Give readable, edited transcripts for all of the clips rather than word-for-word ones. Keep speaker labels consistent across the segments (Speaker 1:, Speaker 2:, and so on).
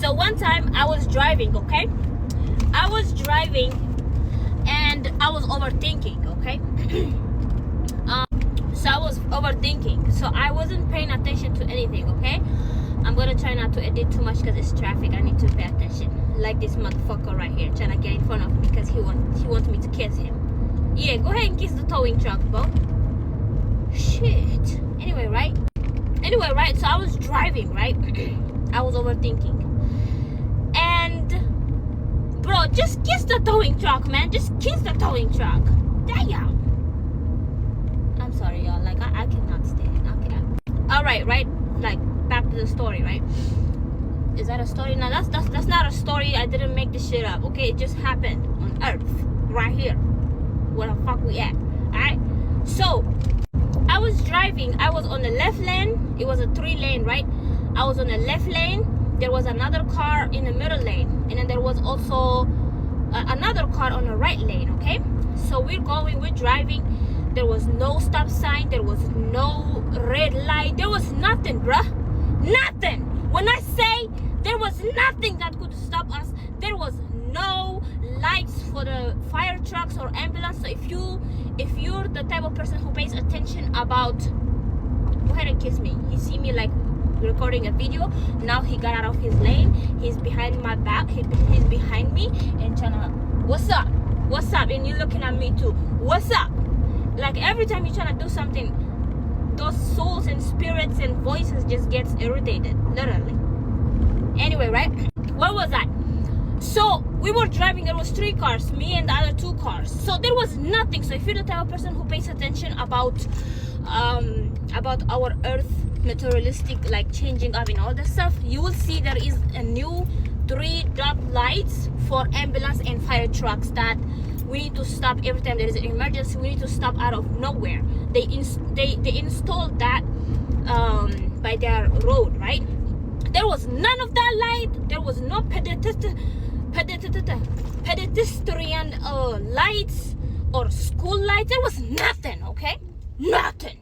Speaker 1: So one time I was driving, okay? I was driving and I was overthinking, okay? So I was overthinking. So I wasn't paying attention to anything, okay? I'm gonna try not to edit too much because it's traffic. I need to pay attention. Like this motherfucker right here trying to get in front of me because he wants me to kiss him. Yeah, go ahead and kiss the towing truck, bro. Shit. Anyway, right? So I was driving, right? I was overthinking. And bro, just kiss the towing truck, man. Just kiss the towing truck. Damn. I'm sorry, y'all. Like I cannot stand. Okay. Alright, right? Like back to the story, right? Is that a story? No, that's not a story. I didn't make this shit up, okay? It just happened on Earth, right here. Where the fuck we at? Alright? So I was driving. I was on the left lane. It was a 3-lane, right? I was on the left lane. There was another car in the middle lane, and then there was also another car on the right lane, okay? So we're driving. There was no stop sign. There was no red light. There was nothing, bruh. Nothing. When I say there was nothing that could stop us, there was no lights for the fire trucks or ambulance. So if you're the type of person who pays attention about, go ahead and kiss me. You see me like recording a video. Now he got out of his lane. He's behind my back. He's behind me and trying to, what's up? And you're looking at me too. What's up? Like every time you're trying to do something, those souls and spirits and voices just gets irritated, literally. Anyway, right? Where was I? So we were driving. There was 3 cars, me and the other 2 cars. So there was nothing. So if you're the type of person who pays attention about our Earth materialistic, like changing up and all that stuff, you will see there is a new 3 dot lights for ambulance and fire trucks that we need to stop every time there is an emergency. We need to stop out of nowhere. They installed that by their road, right? There was none of that light. There was no pedestrian lights or school lights. There was nothing, okay? Nothing.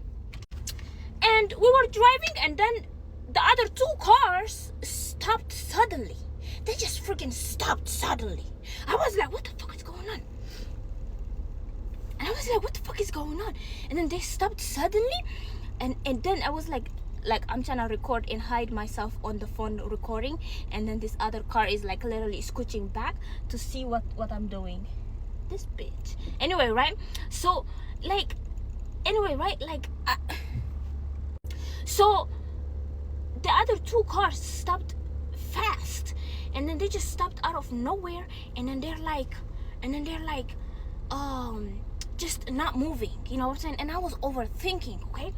Speaker 1: And we were driving, and then the other 2 cars stopped suddenly. They just freaking stopped suddenly. I was like, what the fuck is going on? And I was like, what the fuck is going on? And then they stopped suddenly, and then I was like I'm trying to record and hide myself on the phone recording, and then this other car is like literally scooching back to see what I'm doing. This bitch. Anyway, right? So like, anyway, right? Like, so the other 2 cars stopped fast, and then they just stopped out of nowhere, and then they're like just not moving, you know what I'm saying? And I was overthinking, okay?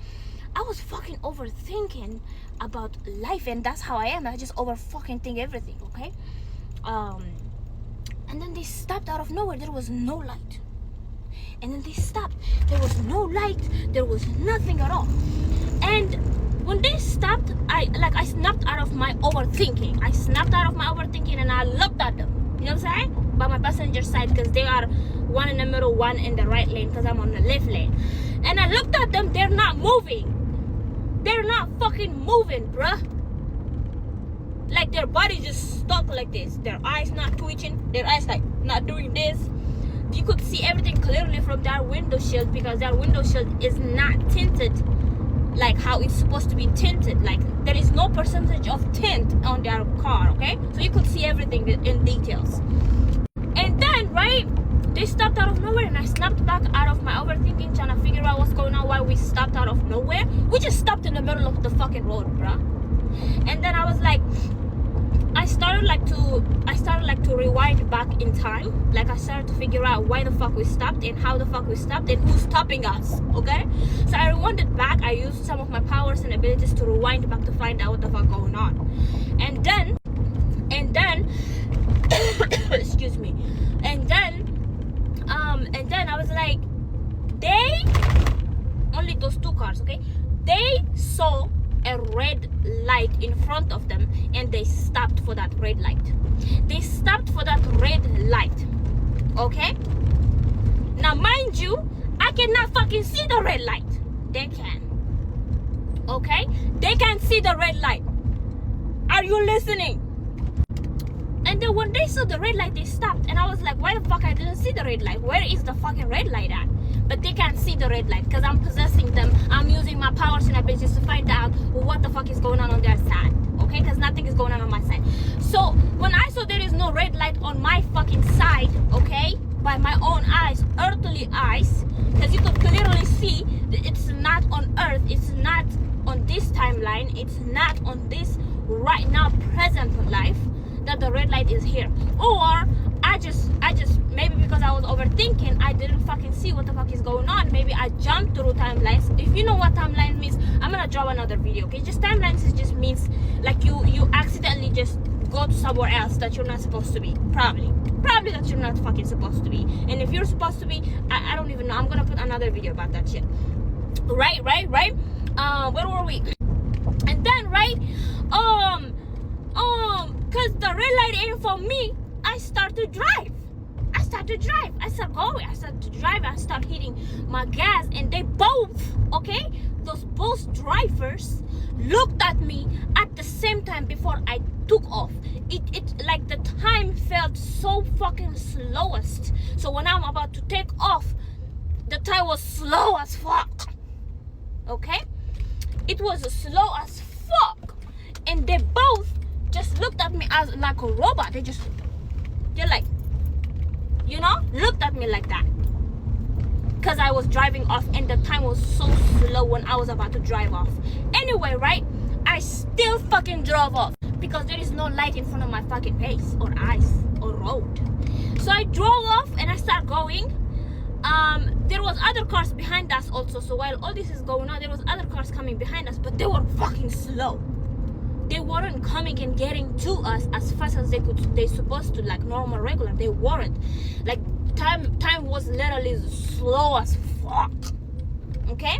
Speaker 1: I was fucking overthinking about life, and that's how I am. I just over fucking think everything, okay? And then they stopped out of nowhere. There was no light. And then they stopped. There was no light. There was nothing at all. And when they stopped, I snapped out of my overthinking. And I looked at them. You know what I'm saying? By my passenger side, because they are one in the middle, one in the right lane, because I'm on the left lane. And I looked at them. They're not moving. They're not fucking moving, bruh. Like their body just stuck like this. Their eyes not twitching. Their eyes like not doing this. You could see everything clearly from their window shield, because their window shield is not tinted like how it's supposed to be tinted. Like there is no percentage of tint on their car, okay? So you could see everything in details. And then, right, they stopped out of nowhere, and I snapped back out of my overthinking, trying to figure out what's going on, why we stopped out of nowhere. We just stopped in the middle of the fucking road, bruh. And then I was like, I started to rewind back in time. Like I started to figure out why the fuck we stopped, and how the fuck we stopped, and who's stopping us, okay? So I rewinded back. I used some of my powers and abilities to rewind back to find out what the fuck going on. And then excuse me. And then I was like, they, only those 2 cars, okay? They saw a red light in front of them, and they stopped for that red light. Okay? Now mind you, I cannot fucking see the red light. They can. Okay? They can see the red light. Are you listening? they saw the red light, they stopped. And I was like, why the fuck I didn't see the red light? Where is the fucking red light at? But they can't see the red light because I'm possessing them. I'm using my powers and abilities to find out what the fuck is going on their side. Okay, because nothing is going on my side. So when I saw there is no red light on my fucking side, okay, by my own eyes, earthly eyes, because you could clearly see that it's not on earth, it's not on this timeline, it's not on this right now present life, that the red light is here. Or I just maybe because I was overthinking, I didn't fucking see what the fuck is going on. Maybe I jumped through timelines. If you know what timeline means, I'm gonna draw another video, okay? Just timelines, it just means like you accidentally just go to somewhere else that you're not supposed to be. Probably that you're not fucking supposed to be. And if you're supposed to be, I don't even know. I'm gonna put another video about that shit. Right. Where were we? And then cause the red light ain't for me, I start to drive. I start going. I start to drive. I start hitting my gas, and they both, okay, those both drivers looked at me at the same time before I took off. It like the time felt so fucking slowest. So when I'm about to take off, the time was slow as fuck. Okay, it was slow as fuck, and they both just looked at me as like a robot. They're like, you know, looked at me like that, because I was driving off and the time was so slow when I was about to drive off. Anyway, right, I still fucking drove off because there is no light in front of my fucking face or eyes or road. So I drove off and I start going. There was other cars behind us also. So while all this is going on, there was other cars coming behind us, but they were fucking slow. They weren't coming and getting to us as fast as they supposed to, like normal regular. They weren't. Like time was literally slow as fuck. Okay,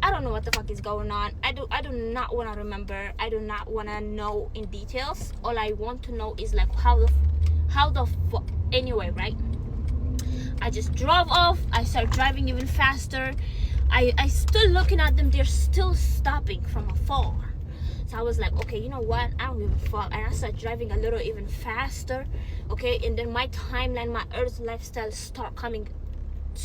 Speaker 1: I don't know what the fuck is going on. I do not want to remember. I do not want to know in details. All I want to know is like how the fuck. Anyway, right, I just drove off. I started driving even faster. I still looking at them. They're still stopping from afar. So I was like, okay, you know what? I don't give a fuck. And I started driving a little even faster. Okay, and then my timeline, my earth lifestyle start coming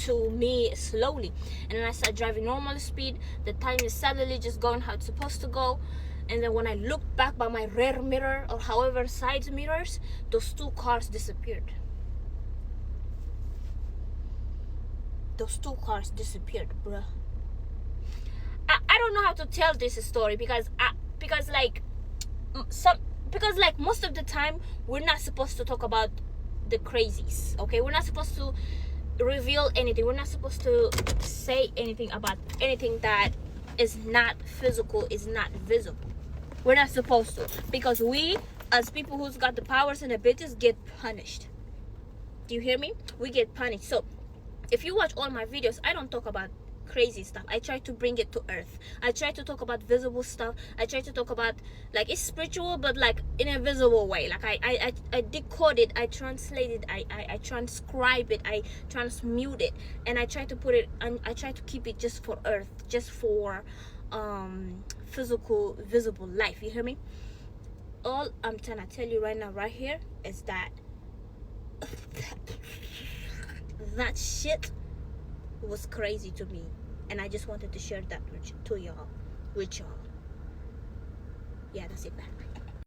Speaker 1: to me slowly. And then I started driving normal speed. The time is suddenly just going how it's supposed to go. And then when I looked back by my rear mirror or however side mirrors, those two cars disappeared. Those two cars disappeared, bruh. I don't know how to tell this story because most of the time we're not supposed to talk about the crazies, okay? We're not supposed to reveal anything. We're not supposed to say anything about anything that is not physical, is not visible. We're not supposed to, because we as people who's got the powers and abilities get punished. Do you hear me? We get punished. So if you watch all my videos, I don't talk about crazy stuff. I try to bring it to earth. I try to talk about visible stuff. I try to talk about like it's spiritual, but like in a visible way. Like I decode it, I translate it, I transcribe it, I transmute it, and I try to put it and I try to keep it just for earth, just for physical visible life. You hear me? All I'm trying to tell you right now, right here, is that that shit was crazy to me, and I just wanted to share that with y'all. Yeah, that's it, man.